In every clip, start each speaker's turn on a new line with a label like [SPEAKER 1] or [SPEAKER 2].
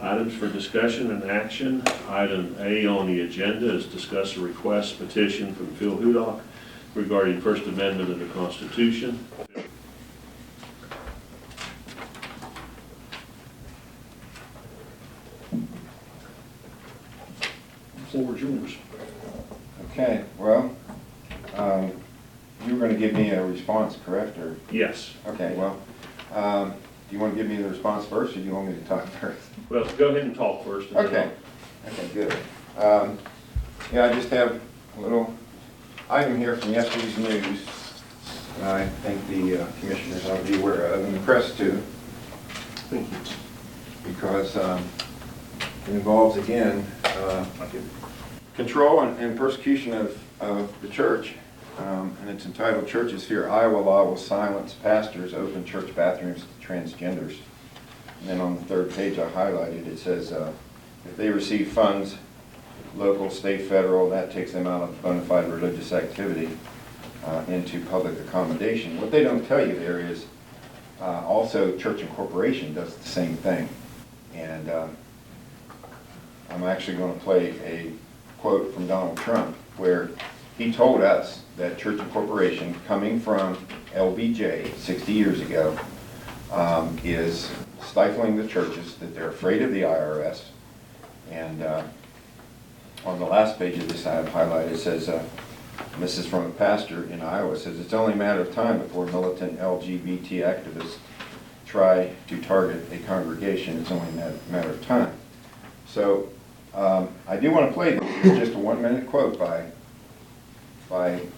[SPEAKER 1] Items for discussion and action. Item A on the agenda is discuss a request petition from Phil Hudock regarding First Amendment of the Constitution. The floor is yours.
[SPEAKER 2] Okay, well, you were going to give me a response, correct? Or
[SPEAKER 1] Yes.
[SPEAKER 2] okay, well, do you want to give me the response first, or do you want me to talk first?
[SPEAKER 1] Well, go ahead and talk first. And
[SPEAKER 2] Okay. Okay, good. Yeah, I just have a little item here from yesterday's news. I think the commissioners ought to be aware of, and the press too,
[SPEAKER 1] Thank you.
[SPEAKER 2] because it involves, again, control and persecution of the church. And it's entitled, "Churches Fear Iowa Law Will Silence Pastors, Open Church Bathrooms to Transgenders." And then on the third page I highlighted, it says, if they receive funds, local, state, federal, that takes them out of bona fide religious activity into public accommodation. What they don't tell you there is also church incorporation does the same thing. And I'm actually going to play a quote from Donald Trump where he told us that church incorporation, coming from LBJ 60 years ago, is stifling the churches, that they're afraid of the IRS. And on the last page of this I have highlighted, it says, and this is from a pastor in Iowa, it says, "It's only a matter of time before militant LGBT activists try to target a congregation. It's only a matter of time." So I do want to play this. It's just a 1-minute quote by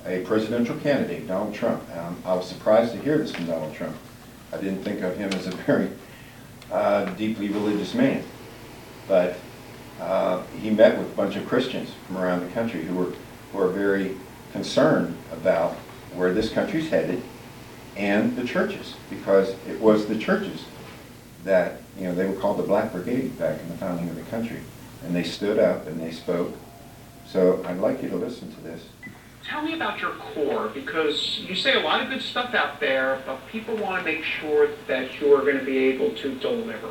[SPEAKER 2] a presidential candidate, Donald Trump. I was surprised to hear this from Donald Trump. I didn't think of him as a very deeply religious man. But he met with a bunch of Christians from around the country who are very concerned about where this country's headed and the churches, because it was the churches that, they were called the Black Brigade back in the founding of the country. And they stood up and they spoke. So I'd like you to listen to this.
[SPEAKER 3] Tell me about your core, because you say a lot of good stuff out there, but people want to make sure that you're going to be able to deliver.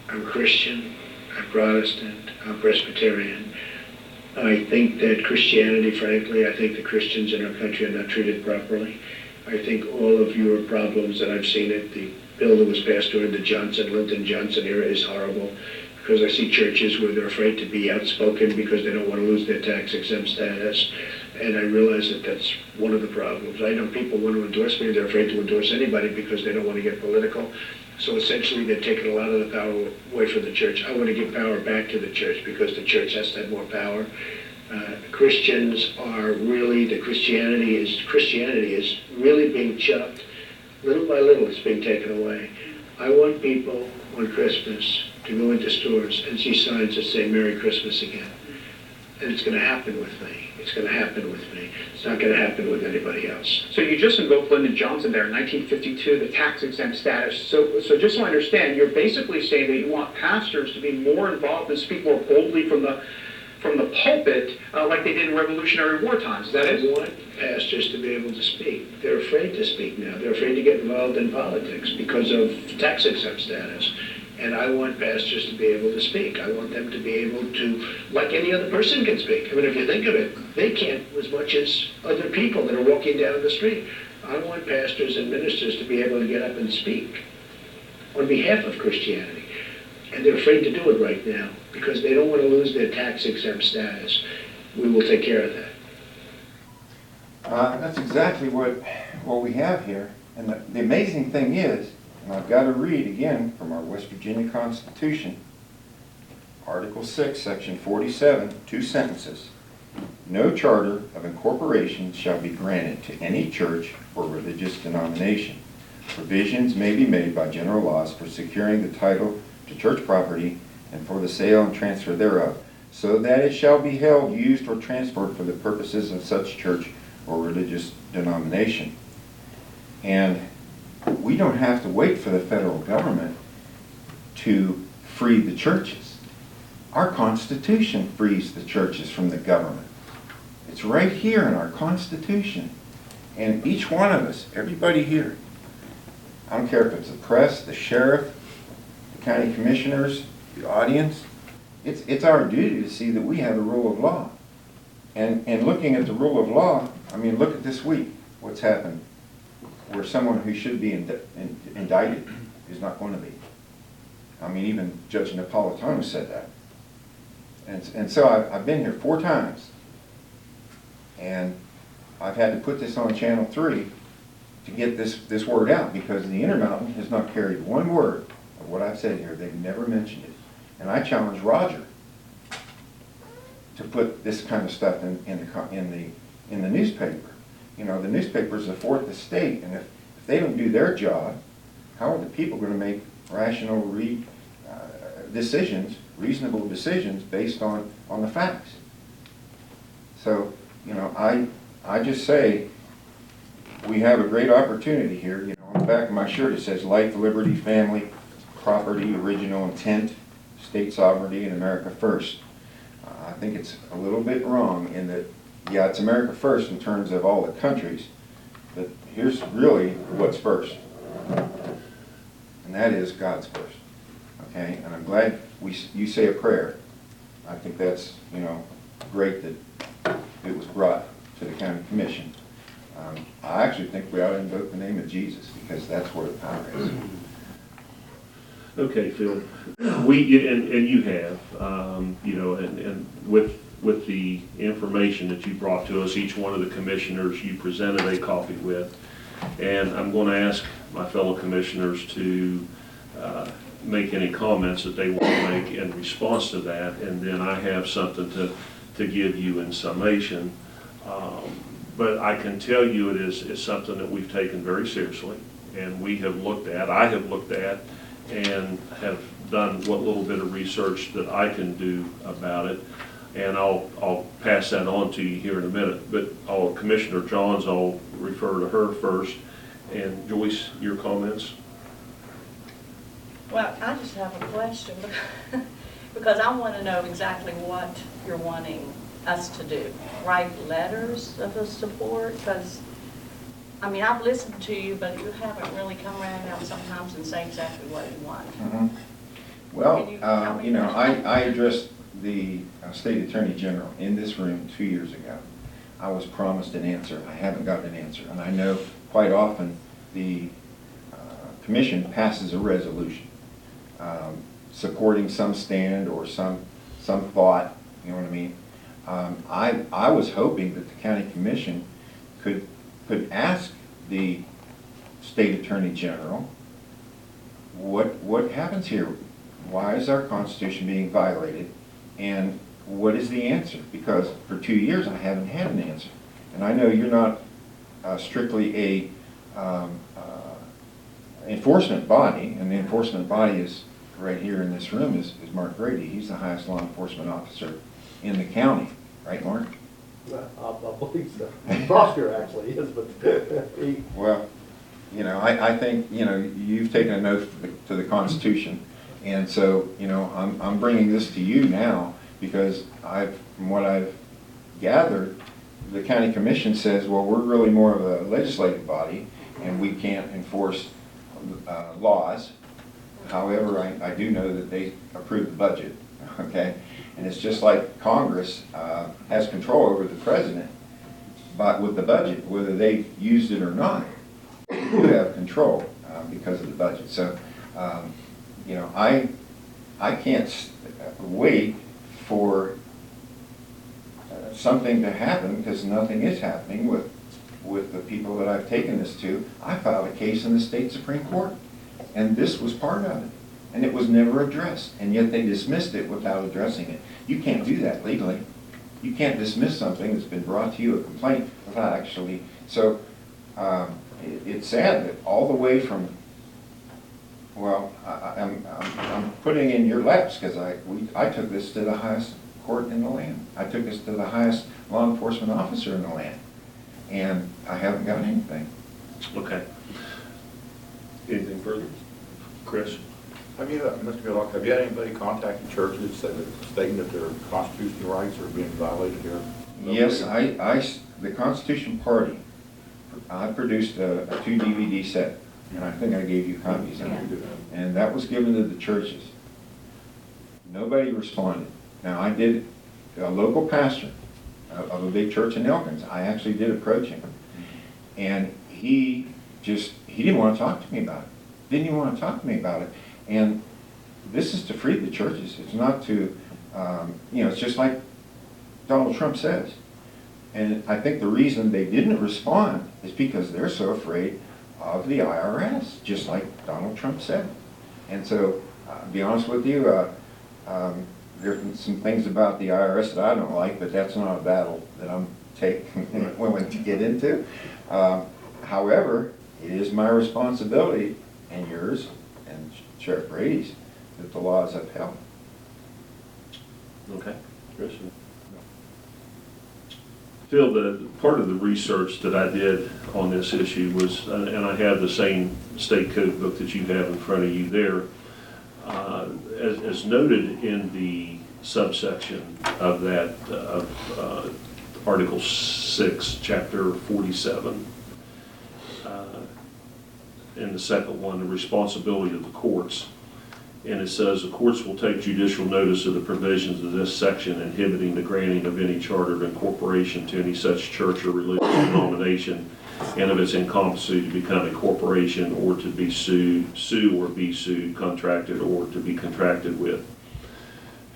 [SPEAKER 4] I'm Christian, I'm Protestant, I'm Presbyterian. I think that Christianity, frankly, I think the Christians in our country are not treated properly. I think all of your problems that I've seen it, the bill that was passed during the Lyndon Johnson era is horrible, because I see churches where they're afraid to be outspoken because they don't want to lose their tax-exempt status. And I realize that that's one of the problems. I know people want to endorse me, they're afraid to endorse anybody because they don't want to get political. So essentially they're taking a lot of the power away from the church. I want to give power back to the church because the church has to have more power. Christians are really, Christianity is really being chopped. Little by little it's being taken away. I want people on Christmas to go into stores and see signs that say Merry Christmas again. And it's going to happen with me. It's going to happen with me. It's not going to happen with anybody else.
[SPEAKER 3] So you just invoked Lyndon Johnson there in 1952, the tax-exempt status. So just so I understand, you're basically saying that you want pastors to be more involved and speak more boldly from the pulpit, like they did in Revolutionary War times. Is that it?
[SPEAKER 4] I want pastors to be able to speak. They're afraid to speak now. They're afraid to get involved in politics because of tax-exempt status. And I want pastors to be able to speak. I want them to be able to, like any other person can speak. I mean, if you think of it, they can't as much as other people that are walking down the street. I want pastors and ministers to be able to get up and speak on behalf of Christianity. And they're afraid to do it right now because they don't want to lose their tax-exempt status. We will take care of that.
[SPEAKER 2] That's exactly what we have here. And the amazing thing is, and I've got to read again from our West Virginia Constitution, Article 6, Section 47, 2 sentences. "No charter of incorporation shall be granted to any church or religious denomination. Provisions may be made by general laws for securing the title to church property and for the sale and transfer thereof, so that it shall be held, used, or transferred for the purposes of such church or religious denomination." And we don't have to wait for the federal government to free the churches. Our Constitution frees the churches from the government. It's right here in our Constitution. And each one of us, everybody here, I don't care if it's the press, the sheriff, the county commissioners, the audience, it's our duty to see that we have a rule of law. And looking at the rule of law, I mean, look at this week, what's happened, where someone who should be indicted is not going to be. I mean, even Judge Napolitano said that. And so I've been here 4 times, and I've had to put this on Channel 3 to get this word out, because the Intermountain has not carried one word of what I've said here. They've never mentioned it. And I challenge Roger to put this kind of stuff in the newspaper. You know, the newspaper is the 4th estate, and if they don't do their job, how are the people going to make rational decisions, reasonable decisions based on the facts? So, you know, I just say we have a great opportunity here. You know, on the back of my shirt it says life, liberty, family, property, original intent, state sovereignty, and America first. I think it's a little bit wrong in that, yeah, it's America first in terms of all the countries, but here's really what's first, and that is God's first. Okay, and I'm glad you say a prayer. I think that's, you know, great that it was brought to the county commission. I actually think we ought to invoke the name of Jesus, because that's where the power is.
[SPEAKER 1] Okay, Phil, and you have, you know, and with the information that you brought to us, each one of the commissioners you presented a copy with, and I'm going to ask my fellow commissioners to make any comments that they want to make in response to that, and then I have something to give you in summation. But I can tell you it is something that we've taken very seriously, and we have looked at, I have looked at, and have done what little bit of research that I can do about it, and I'll pass that on to you here in a minute. But Commissioner Johns, I'll refer to her first, and Joyce, your comments?
[SPEAKER 5] Well, I just have a question, because I want to know exactly what you're wanting us to do. Write letters of support? Because, I mean, I've listened to you, but you haven't really come around out sometimes and say exactly what you want.
[SPEAKER 2] Mm-hmm. Well, you know, I addressed the State Attorney General in this room 2 years ago. I was promised an answer. I haven't gotten an answer. And I know quite often the commission passes a resolution supporting some stand or some thought, you know what I mean? I was hoping that the county commission could ask the State Attorney General what happens here. Why is our Constitution being violated, and what is the answer? Because for 2 years I haven't had an answer, and I know you're not strictly a enforcement body, and the enforcement body is right here in this room is Mark Grady. He's the highest law enforcement officer in the county, right, Mark?
[SPEAKER 6] I believe so. Prosecutor actually is, but he...
[SPEAKER 2] Well, you know, I think, you know, you've taken an oath to the Constitution, and so, you know, I'm bringing this to you now because from what I've gathered, the county commission says, well, we're really more of a legislative body, and we can't enforce laws. However, I do know that they approve the budget, okay? And it's just like Congress has control over the president, but with the budget, whether they've used it or not, they do have control because of the budget. So, you know, I can't wait for something to happen, because nothing is happening with the people that I've taken this to. I filed a case in the state Supreme Court, and this was part of it. And it was never addressed, and yet they dismissed it without addressing it. You can't do that legally. You can't dismiss something that's been brought to you, a complaint, without actually. So it's sad that all the way from, well, I'm putting in your laps, because I took this to the highest court in the land. I took this to the highest law enforcement officer in the land, and I haven't gotten anything.
[SPEAKER 1] Okay. Anything further? Chris?
[SPEAKER 7] Have you, Mr. Goodlock, have you had anybody contacting churches stating that their constitutional rights are being violated here?
[SPEAKER 2] Yes, the Constitution Party, I produced a 2 DVD set, and I think I gave you copies of it. And that was given to the churches. Nobody responded. Now, I did, a local pastor of a big church in Elkins, I actually did approach him. And he didn't want to talk to me about it. Didn't even want to talk to me about it. And this is to free the churches. It's not to, it's just like Donald Trump says. And I think the reason they didn't respond is because they're so afraid of the IRS, just like Donald Trump said. And so, to be honest with you, there's some things about the IRS that I don't like, but that's not a battle that I'm willing to get into. However, it is my responsibility, and yours, and Sheriff Brady's, that the law is upheld.
[SPEAKER 1] Okay, Chris? Phil, the part of the research that I did on this issue was, and I have the same state code book that you have in front of you there, as noted in the subsection of that, Article 6, Chapter 47, in the second one, the responsibility of the courts. And it says, the courts will take judicial notice of the provisions of this section inhibiting the granting of any charter of incorporation to any such church or religious denomination and of its incompetency to become a corporation or to be sue or be sued, contracted or to be contracted with.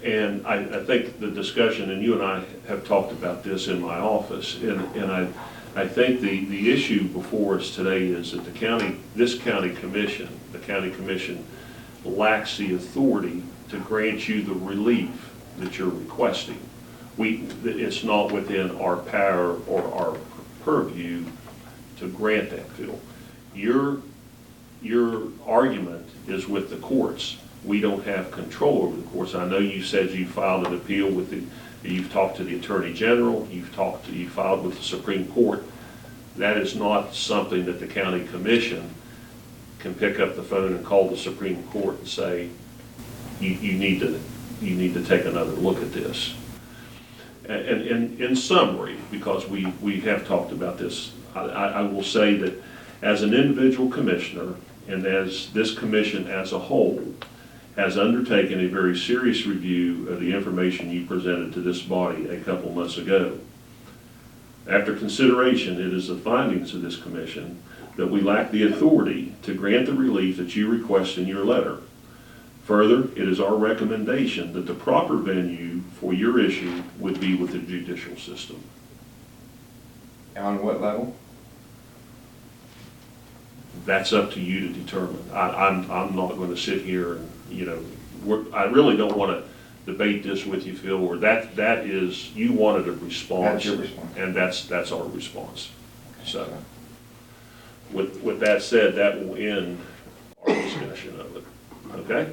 [SPEAKER 1] And I think the discussion, and you and I have talked about this in my office, and I think the issue before us today is that the county commission lacks the authority to grant you the relief that you're requesting. It's not within our power or our purview to grant that, Phil. Your argument is with the courts. We don't have control over the courts. I know you said you filed an appeal you've talked to the Attorney General, you filed with the Supreme Court. That is not something that the county commission can pick up the phone and call the Supreme Court and say, you need to take another look at this. And in summary, because we have talked about this, I will say that as an individual commissioner and as this commission as a whole has undertaken a very serious review of the information you presented to this body a couple months ago. After consideration, it is the findings of this commission that we lack the authority to grant the relief that you request in your letter. Further, it is our recommendation that the proper venue for your issue would be with the judicial system.
[SPEAKER 2] On what level?
[SPEAKER 1] That's up to you to determine. I'm not going to sit here and, I really don't want to debate this with you, Phil, or that is, you wanted a response.
[SPEAKER 2] That's your response.
[SPEAKER 1] And that's our response. So, with that said, that will end our discussion of it. Okay?